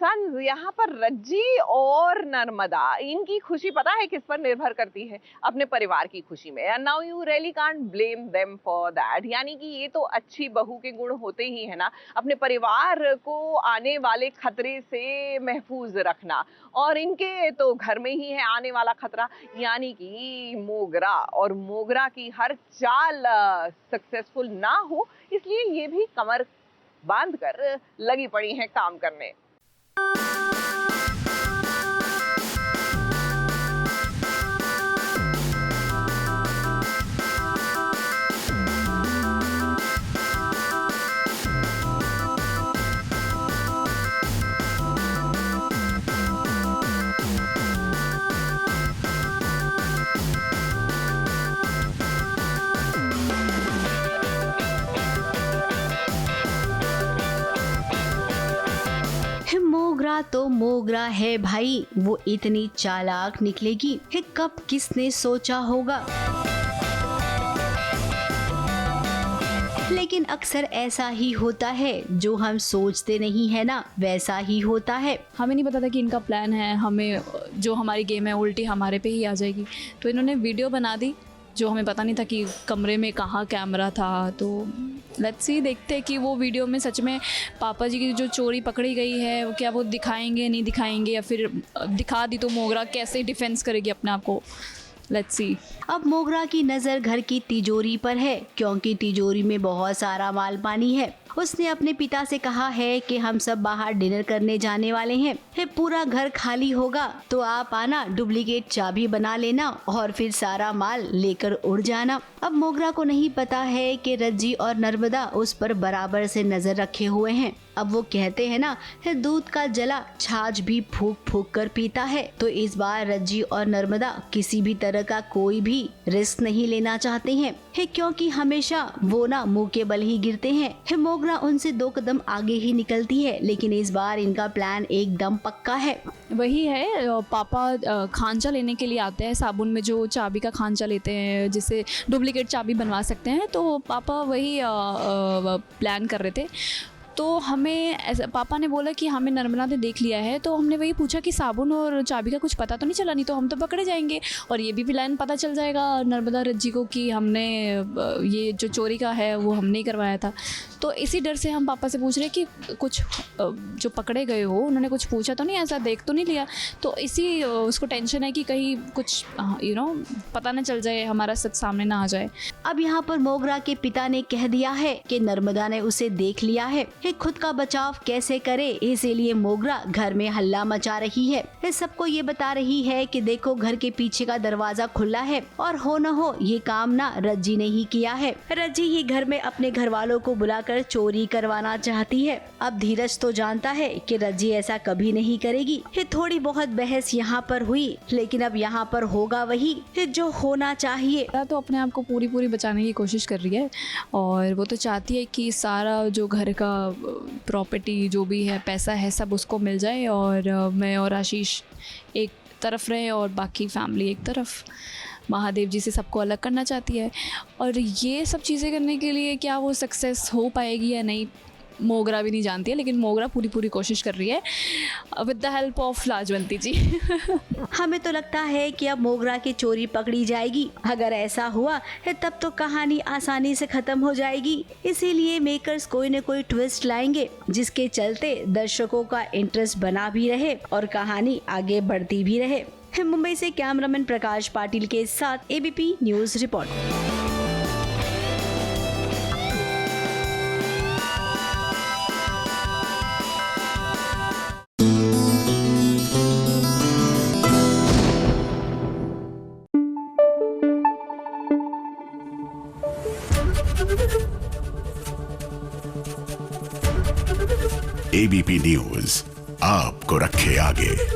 Sons यहाँ पर रज्जी और नर्मदा, इनकी खुशी पता है किस पर निर्भर करती है? अपने परिवार की खुशी में। And now you really can't blame them for that. यानी कि ये तो अच्छी बहू के गुण होते ही है ना, अपने परिवार को आने वाले खतरे से महफूज रखना। और इनके तो घर में ही है आने वाला खतरा, यानी कि मोगरा। और मोगरा की हर चाल सक्सेसफुल ना हो, इसलिए ये भी कमर बांध कर लगी पड़ी हैं काम करने। मोगरा तो मोगरा है भाई, वो इतनी चालाक निकलेगी है, कब किसने सोचा होगा। लेकिन अक्सर ऐसा ही होता है, जो हम सोचते नहीं है ना वैसा ही होता है। हमें नहीं पता था कि इनका प्लान है, हमें जो हमारी गेम है उल्टी हमारे पे ही आ जाएगी। तो इन्होंने वीडियो बना दी, जो हमें पता नहीं था कि कमरे में कहाँ कैमरा था। तो लेट्स सी, देखते हैं कि वो वीडियो में सच में पापा जी की जो चोरी पकड़ी गई है, क्या वो दिखाएंगे नहीं दिखाएंगे, या फिर दिखा दी तो मोगरा कैसे डिफेंस करेगी अपने आप को। Let's see. अब मोगरा की नज़र घर की तिजोरी पर है, क्योंकि तिजोरी में बहुत सारा माल पानी है। उसने अपने पिता से कहा है कि हम सब बाहर डिनर करने जाने वाले हैं, पूरा घर खाली होगा तो आप आना, डुप्लीकेट चाबी बना लेना और फिर सारा माल लेकर उड़ जाना। अब मोगरा को नहीं पता है कि रज्जी और नर्मदा उस पर बराबर से नजर रखे हुए हैं। अब वो कहते हैं ना, दूध का जला छाछ भी फूक फूक कर पीता है। तो इस बार रज्जी और नर्मदा किसी भी तरह का कोई भी रिस्क नहीं लेना चाहते हैं, क्योंकि हमेशा वो ना मुंह के बल ही गिरते हैं। मोगरा उनसे 2 कदम आगे ही निकलती है, लेकिन इस बार इनका प्लान एकदम पक्का है। वही है, पापा खांचा लेने के लिए आते हैं, साबुन में जो चाबी का खांचा लेते हैं जिससे डुप्लीकेट चाबी बनवा सकते हैं। तो पापा वही प्लान कर रहे थे। तो हमें ऐसा पापा ने बोला कि हमें नर्मदा ने देख लिया है। तो हमने वही पूछा कि साबुन और चाबी का कुछ पता तो नहीं चला, नहीं तो हम तो पकड़े जाएंगे और ये भी प्लान पता चल जाएगा नर्मदा रज्जी को कि हमने ये जो चोरी का है वो हमने ही करवाया था। तो इसी डर से हम पापा से पूछ रहे कि कुछ जो पकड़े गए हो उन्होंने कुछ पूछा तो नहीं, ऐसा देख तो नहीं लिया। तो इसी उसको टेंशन है कि कहीं कुछ पता ना चल जाए, हमारा सच सामने ना आ जाए। अब यहाँ पर मोगरा के पिता ने कह दिया है कि नर्मदा ने उसे देख लिया है, खुद का बचाव कैसे करे, इसीलिए मोगरा घर में हल्ला मचा रही है। सबको ये बता रही है कि देखो घर के पीछे का दरवाजा खुला है और हो न हो ये काम ना रज्जी ने ही किया है। रज्जी ही घर में अपने घर वालों को बुलाकर चोरी करवाना चाहती है। अब धीरज तो जानता है कि रज्जी ऐसा कभी नहीं करेगी। थोड़ी बहुत बहस यहाँ पर हुई, लेकिन अब यहाँ पर होगा वही जो होना चाहिए। तो अपने आप को पूरी बचाने की कोशिश कर रही है और वो तो चाहती है कि सारा जो घर का प्रॉपर्टी जो भी है, पैसा है, सब उसको मिल जाए और मैं और आशीष एक तरफ रहे और बाकी फैमिली एक तरफ। महादेव जी से सबको अलग करना चाहती है और ये सब चीज़ें करने के लिए क्या वो सक्सेस हो पाएगी या नहीं, मोगरा भी नहीं जानती है। लेकिन मोगरा पूरी कोशिश कर रही है विद द हेल्प ऑफ लाजवंती जी। हमें तो लगता है कि अब मोगरा की चोरी पकड़ी जाएगी। अगर ऐसा हुआ है तब तो कहानी आसानी से खत्म हो जाएगी। इसीलिए मेकर्स कोई न कोई ट्विस्ट लाएंगे जिसके चलते दर्शकों का इंटरेस्ट बना भी रहे और कहानी आगे बढ़ती भी रहे। मुंबई से कैमरामैन प्रकाश पाटिल के साथ ABP news report. ABP news आपको रखे आगे।